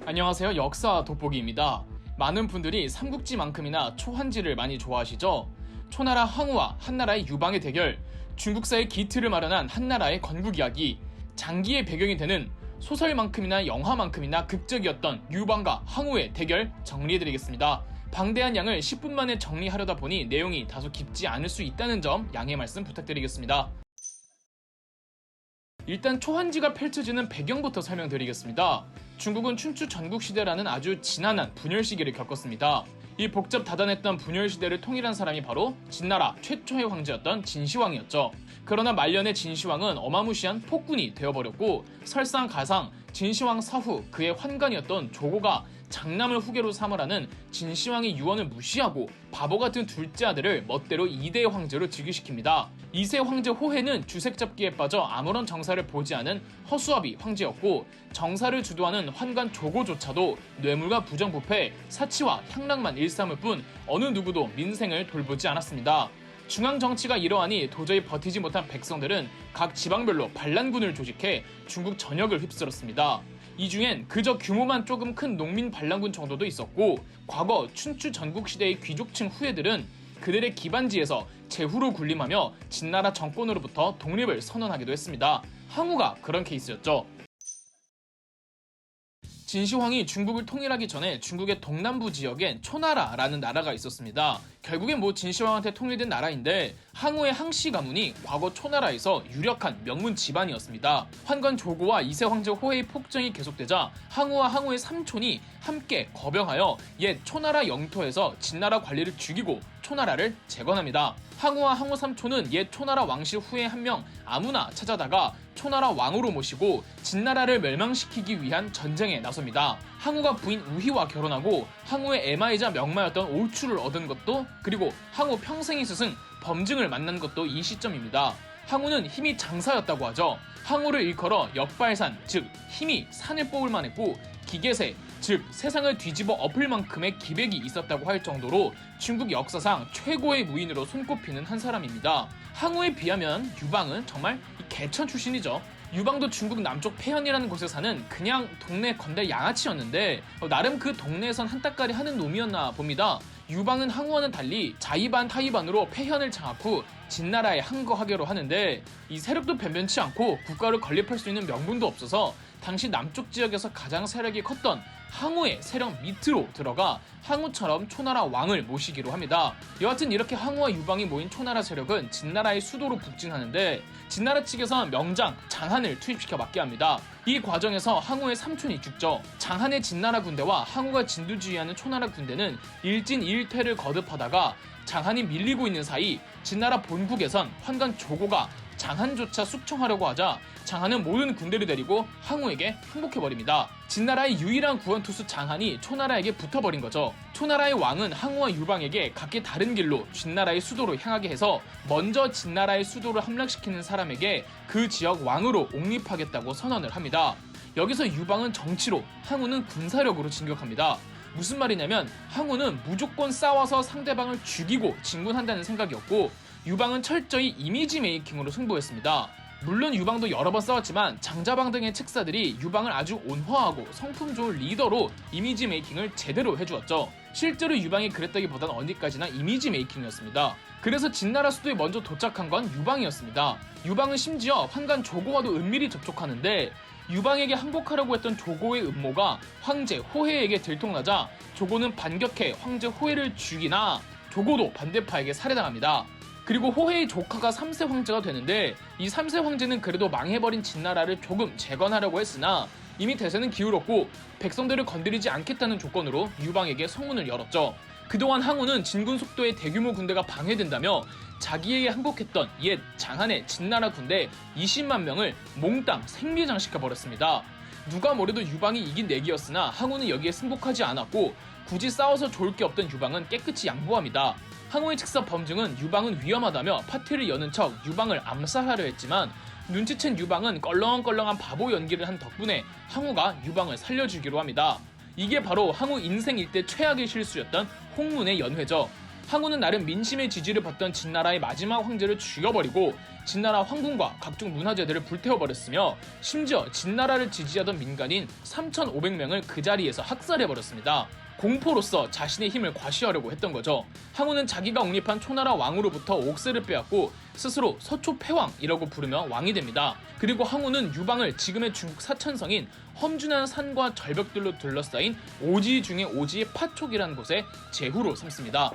안녕하세요. 역사 돋보기입니다. 많은 분들이 삼국지만큼이나 초한지를 많이 좋아하시죠? 초나라 항우와 한나라의 유방의 대결, 중국사의 기틀을 마련한 한나라의 건국 이야기, 장기의 배경이 되는 소설만큼이나 영화만큼이나 극적이었던 유방과 항우의 대결 정리해드리겠습니다. 방대한 양을 10분 만에 정리하려다 보니 내용이 다소 깊지 않을 수 있다는 점 양해 말씀 부탁드리겠습니다. 일단 초한지가 펼쳐지는 배경부터 설명드리겠습니다. 중국은 춘추 전국시대라는 아주 지난한 분열 시기를 겪었습니다. 이 복잡 다단했던 분열 시대를 통일한 사람이 바로 진나라 최초의 황제였던 진시황이었죠. 그러나 말년의 진시황은 어마무시한 폭군이 되어버렸고, 설상가상 진시황 사후 그의 환관이었던 조고가 장남을 후계로 삼으라는 진시황의 유언을 무시하고 바보같은 둘째 아들을 멋대로 2대 황제로 즉위시킵니다. 2세 황제 호해는 주색잡기에 빠져 아무런 정사를 보지 않은 허수아비 황제였고, 정사를 주도하는 환관 조고조차도 뇌물과 부정부패, 사치와 향락만 일삼을 뿐 어느 누구도 민생을 돌보지 않았습니다. 중앙정치가 이러하니 도저히 버티지 못한 백성들은 각 지방별로 반란군을 조직해 중국 전역을 휩쓸었습니다. 이 중엔 그저 규모만 조금 큰 농민 반란군 정도도 있었고, 과거 춘추 전국시대의 귀족층 후예들은 그들의 기반지에서 제후로 군림하며 진나라 정권으로부터 독립을 선언하기도 했습니다. 항우가 그런 케이스였죠. 진시황이 중국을 통일하기 전에 중국의 동남부 지역엔 초나라라는 나라가 있었습니다. 결국엔 진시황한테 통일된 나라인데, 항우의 항씨 가문이 과거 초나라에서 유력한 명문 집안이었습니다. 환관 조고와 2세 황제 호해의 폭정이 계속되자 항우와 항우의 삼촌이 함께 거병하여 옛 초나라 영토에서 진나라 관리를 죽이고 초나라를 재건합니다. 항우와 항우 삼촌은 옛 초나라 왕실 후에 한 명 아무나 찾아다가 초나라 왕으로 모시고 진나라를 멸망시키기 위한 전쟁에 나섭니다. 항우가 부인 우희와 결혼하고 항우의 애마이자 명마였던 오추를 얻은 것도, 그리고 항우 평생의 스승 범증을 만난 것도 이 시점입니다. 항우는 힘이 장사였다고 하죠. 항우를 일컬어 역발산, 즉 힘이 산을 뽑을 만했고, 기계세, 즉 세상을 뒤집어 엎을 만큼의 기백이 있었다고 할 정도로 중국 역사상 최고의 무인으로 손꼽히는 한 사람입니다. 항우에 비하면 유방은 정말 개천 출신이죠. 유방도 중국 남쪽 폐현이라는 곳에 사는 그냥 동네 건달 양아치였는데, 나름 그 동네에선 한따까리 하는 놈이었나 봅니다. 유방은 항우와는 달리 자의반 타의반으로 폐현을 장악 후 진나라에 항거하기로 하는데, 이 세력도 변변치 않고 국가를 건립할 수 있는 명분도 없어서 당시 남쪽 지역에서 가장 세력이 컸던 항우의 세력 밑으로 들어가 항우처럼 초나라 왕을 모시기로 합니다. 여하튼 이렇게 항우와 유방이 모인 초나라 세력은 진나라의 수도로 북진하는데, 진나라 측에선 명장 장한을 투입시켜 맡게 합니다. 이 과정에서 항우의 삼촌이 죽죠. 장한의 진나라 군대와 항우가 진두지휘하는 초나라 군대는 일진일퇴를 거듭하다가 장한이 밀리고 있는 사이 진나라 본국에선 환관 조고가 장한조차 숙청하려고 하자 장한은 모든 군대를 데리고 항우에게 항복해버립니다. 진나라의 유일한 구원투수 장한이 초나라에게 붙어버린 거죠. 초나라의 왕은 항우와 유방에게 각기 다른 길로 진나라의 수도로 향하게 해서 먼저 진나라의 수도를 함락시키는 사람에게 그 지역 왕으로 옹립하겠다고 선언을 합니다. 여기서 유방은 정치로, 항우는 군사력으로 진격합니다. 무슨 말이냐면 항우는 무조건 싸워서 상대방을 죽이고 진군한다는 생각이었고, 유방은 철저히 이미지 메이킹으로 승부했습니다. 물론 유방도 여러 번 싸웠지만 장자방 등의 책사들이 유방을 아주 온화하고 성품 좋은 리더로 이미지 메이킹을 제대로 해주었죠. 실제로 유방이 그랬다기보단 어디까지나 이미지 메이킹이었습니다. 그래서 진나라 수도에 먼저 도착한 건 유방이었습니다. 유방은 심지어 환관 조고와도 은밀히 접촉하는데, 유방에게 항복하려고 했던 조고의 음모가 황제 호해에게 들통나자 조고는 반격해 황제 호해를 죽이나 조고도 반대파에게 살해당합니다. 그리고 호해의 조카가 3세 황제가 되는데, 이 3세 황제는 그래도 망해버린 진나라를 조금 재건하려고 했으나 이미 대세는 기울었고 백성들을 건드리지 않겠다는 조건으로 유방에게 성문을 열었죠. 그동안 항우는 진군 속도의 대규모 군대가 방해된다며 자기에게 항복했던 옛 장한의 진나라 군대 20만 명을 몽땅 생매장시켜버렸습니다. 누가 뭐래도 유방이 이긴 내기였으나 항우는 여기에 승복하지 않았고, 굳이 싸워서 좋을 게 없던 유방은 깨끗이 양보합니다. 항우의 측사 범증은 유방은 위험하다며 파티를 여는 척 유방을 암살하려 했지만, 눈치챈 유방은 껄렁껄렁한 바보 연기를 한 덕분에 항우가 유방을 살려주기로 합니다. 이게 바로 항우 인생 일대 최악의 실수였던 홍문의 연회죠. 항우는 나름 민심의 지지를 받던 진나라의 마지막 황제를 죽여버리고 진나라 황궁과 각종 문화재들을 불태워버렸으며 심지어 진나라를 지지하던 민간인 3,500명을 그 자리에서 학살해버렸습니다. 공포로서 자신의 힘을 과시하려고 했던 거죠. 항우는 자기가 옹립한 초나라 왕으로부터 옥새를 빼앗고 스스로 서초패왕이라고 부르며 왕이 됩니다. 그리고 항우는 유방을 지금의 중국 사천성인 험준한 산과 절벽들로 둘러싸인 오지 중의 오지의 파촉이라는 곳에 제후로 삼습니다.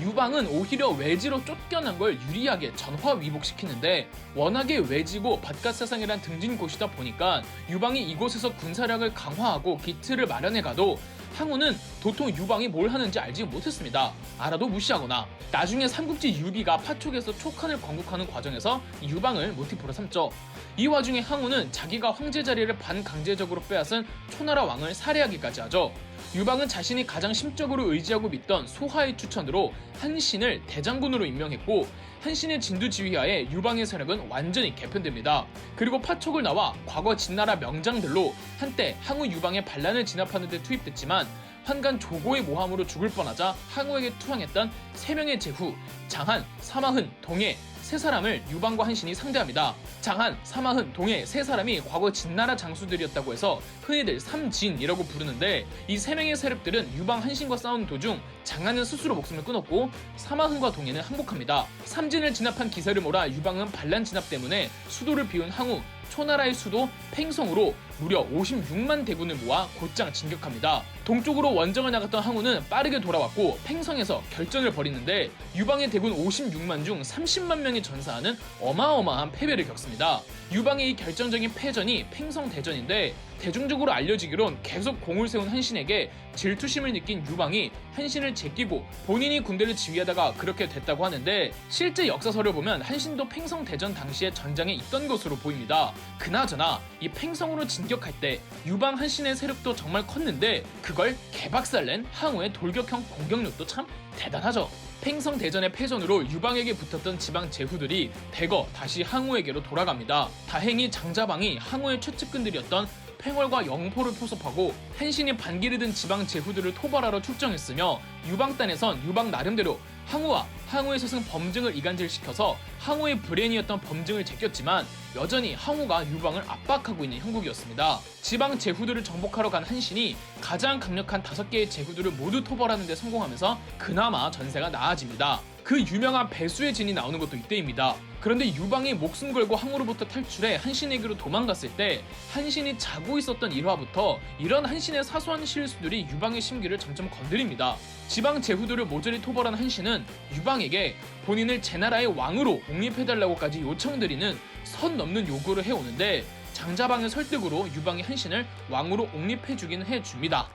유방은 오히려 외지로 쫓겨난 걸 유리하게 전화위복시키는데 워낙에 외지고 바깥세상이란 등진 곳이다 보니까 유방이 이곳에서 군사력을 강화하고 기틀을 마련해가도 항우는 도통 유방이 뭘 하는지 알지 못했습니다. 알아도 무시하거나 나중에 삼국지 유비가 파촉에서 촉한을 건국하는 과정에서 유방을 모티프로 삼죠. 이 와중에 항우는 자기가 황제 자리를 반강제적으로 빼앗은 초나라 왕을 살해하기까지 하죠. 유방은 자신이 가장 심적으로 의지하고 믿던 소하의 추천으로 한신을 대장군으로 임명했고 한신의 진두지휘하에 유방의 세력은 완전히 개편됩니다. 그리고 파촉을 나와 과거 진나라 명장들로 한때 항우 유방의 반란을 진압하는 데 투입됐지만 환관 조고의 모함으로 죽을 뻔하자 항우에게 투항했던 3명의 제후 장한, 사마흔, 동해 세 사람을 유방과 한신이 상대합니다. 장한, 사마흔, 동해 세 사람이 과거 진나라 장수들이었다고 해서 흔히들 삼진이라고 부르는데 이 3명의 세력들은 유방, 한신과 싸우는 도중 장한은 스스로 목숨을 끊었고 사마흔과 동해는 항복합니다. 삼진을 진압한 기세를 몰아 유방은 반란 진압 때문에 수도를 비운 항우, 초나라의 수도 팽성으로 무려 56만 대군을 모아 곧장 진격합니다. 동쪽으로 원정을 나갔던 항우는 빠르게 돌아왔고 팽성에서 결전을 벌이는데 유방의 대군 56만 중 30만 명이 전사하는 어마어마한 패배를 겪습니다. 유방의 이 결정적인 패전이 팽성대전인데 대중적으로 알려지기론 계속 공을 세운 한신에게 질투심을 느낀 유방이 한신을 제끼고 본인이 군대를 지휘하다가 그렇게 됐다고 하는데 실제 역사서를 보면 한신도 팽성대전 당시에 전장에 있던 것으로 보입니다. 그나저나 이 팽성으로 진격할 때 유방 한신의 세력도 정말 컸는데 그걸 개박살낸 항우의 돌격형 공격력도 참 대단하죠. 팽성대전의 패전으로 유방에게 붙었던 지방 제후들이 대거 다시 항우에게로 돌아갑니다. 다행히 장자방이 항우의 최측근들이었던 팽월과 영포를 포섭하고 한신이 반기를 든 지방 제후들을 토벌하러 출정했으며 유방단에선 유방 나름대로 항우와 항우의 스승 범증을 이간질시켜서 항우의 브레인이었던 범증을 제꼈지만 여전히 항우가 유방을 압박하고 있는 형국이었습니다. 지방 제후들을 정복하러 간 한신이 가장 강력한 5개의 제후들을 모두 토벌하는 데 성공하면서 그나마 전세가 나아집니다. 그 유명한 배수의 진이 나오는 것도 이때입니다. 그런데 유방이 목숨 걸고 항우로부터 탈출해 한신에게로 도망갔을 때 한신이 자고 있었던 일화부터 이런 한신의 사소한 실수들이 유방의 심기를 점점 건드립니다. 지방 제후들을 모조리 토벌한 한신은 유방에게 본인을 제나라의 왕으로 옹립해달라고까지 요청드리는 선 넘는 요구를 해오는데 장자방의 설득으로 유방이 한신을 왕으로 옹립해주긴 해줍니다.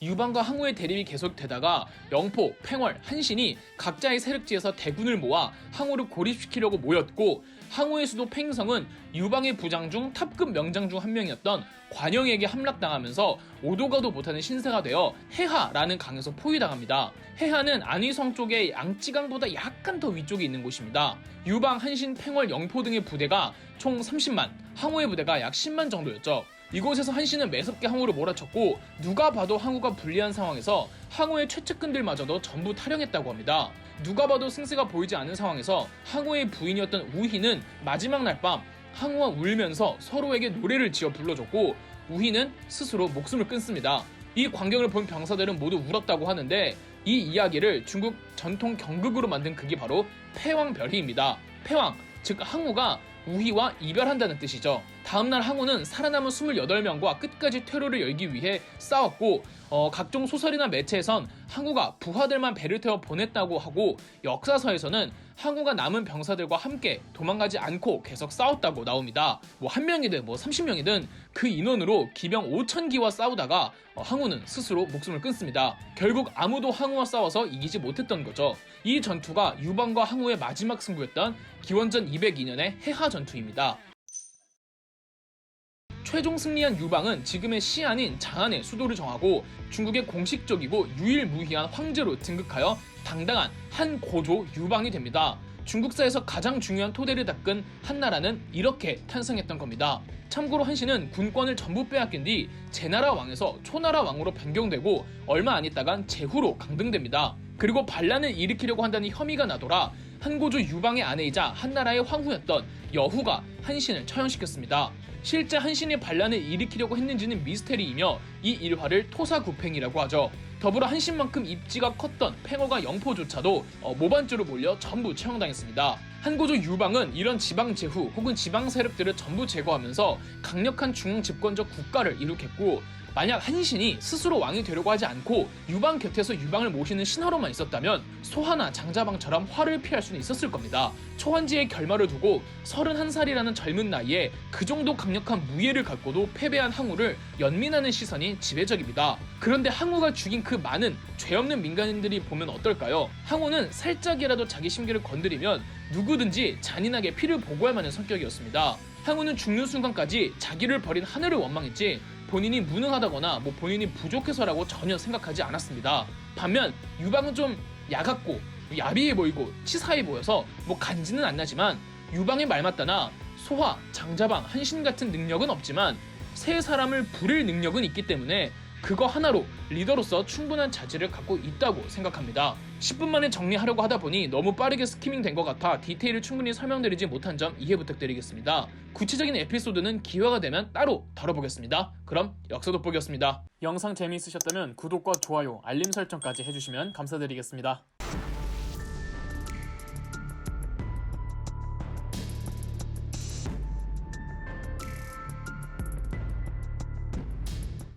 유방과 항우의 대립이 계속되다가 영포, 팽월, 한신이 각자의 세력지에서 대군을 모아 항우를 고립시키려고 모였고 항우의 수도 팽성은 유방의 부장 중 탑급 명장 중 한 명이었던 관영에게 함락당하면서 오도가도 못하는 신세가 되어 해하라는 강에서 포위당합니다. 해하는 안위성 쪽의 양찌강보다 약간 더 위쪽에 있는 곳입니다. 유방, 한신, 팽월, 영포 등의 부대가 총 30만, 항우의 부대가 약 10만 정도였죠. 이곳에서 한신은 매섭게 항우를 몰아쳤고 누가 봐도 항우가 불리한 상황에서 항우의 최측근들마저도 전부 탈영했다고 합니다. 누가 봐도 승세가 보이지 않는 상황에서 항우의 부인이었던 우희는 마지막 날 밤 항우와 울면서 서로에게 노래를 지어 불러줬고 우희는 스스로 목숨을 끊습니다. 이 광경을 본 병사들은 모두 울었다고 하는데 이 이야기를 중국 전통 경극으로 만든 극이 바로 패왕별희입니다. 패왕, 즉 항우가 우희와 이별한다는 뜻이죠. 다음날 항우는 살아남은 28명과 끝까지 퇴로를 열기 위해 싸웠고 각종 소설이나 매체에선 항우가 부하들만 배를 태워 보냈다고 하고 역사서에서는 항우가 남은 병사들과 함께 도망가지 않고 계속 싸웠다고 나옵니다. 뭐 1명이든 뭐 30명이든 그 인원으로 기병 5,000기와 싸우다가 항우는 스스로 목숨을 끊습니다. 결국 아무도 항우와 싸워서 이기지 못했던 거죠. 이 전투가 유방과 항우의 마지막 승부였던 기원전 202년의 해하 전투입니다. 최종 승리한 유방은 지금의 시안인 장안의 수도를 정하고 중국의 공식적이고 유일무이한 황제로 등극하여 당당한 한 고조 유방이 됩니다. 중국사에서 가장 중요한 토대를 닦은 한나라는 이렇게 탄생했던 겁니다. 참고로 한신은 군권을 전부 빼앗긴 뒤 제나라 왕에서 초나라 왕으로 변경되고 얼마 안 있다간 제후로 강등됩니다. 그리고 반란을 일으키려고 한다는 혐의가 나돌아 한고조 유방의 아내이자 한나라의 황후였던 여후가 한신을 처형시켰습니다. 실제 한신이 반란을 일으키려고 했는지는 미스테리이며 이 일화를 토사구팽이라고 하죠. 더불어 한신만큼 입지가 컸던 팽어가 영포조차도 모반주로 몰려 전부 처형당했습니다. 한고조 유방은 이런 지방 제후 혹은 지방 세력들을 전부 제거하면서 강력한 중앙 집권적 국가를 이룩했고, 만약 한신이 스스로 왕이 되려고 하지 않고 유방 곁에서 유방을 모시는 신하로만 있었다면 소하나 장자방처럼 화를 피할 수는 있었을 겁니다. 초한지의 결말을 두고 31살이라는 젊은 나이에 그 정도 강력한 무예를 갖고도 패배한 항우를 연민하는 시선이 지배적입니다. 그런데 항우가 죽인 그 많은 죄 없는 민간인들이 보면 어떨까요? 항우는 살짝이라도 자기 심기를 건드리면 누구든지 잔인하게 피를 보고할 만한 성격이었습니다. 항우는 죽는 순간까지 자기를 버린 하늘을 원망했지 본인이 무능하다거나 본인이 부족해서라고 전혀 생각하지 않았습니다. 반면 유방은 좀 야같고 야비해 보이고 치사해 보여서 간지는 안 나지만 유방의 말맞다나 소화, 장자방, 한신 같은 능력은 없지만 세 사람을 부릴 능력은 있기 때문에 그거 하나로 리더로서 충분한 자질을 갖고 있다고 생각합니다. 10분 만에 정리하려고 하다 보니 너무 빠르게 스키밍 된 것 같아 디테일을 충분히 설명드리지 못한 점 이해 부탁드리겠습니다. 구체적인 에피소드는 기회가 되면 따로 다뤄보겠습니다. 그럼 역사돋보기였습니다. 영상 재미있으셨다면 구독과 좋아요, 알림 설정까지 해주시면 감사드리겠습니다.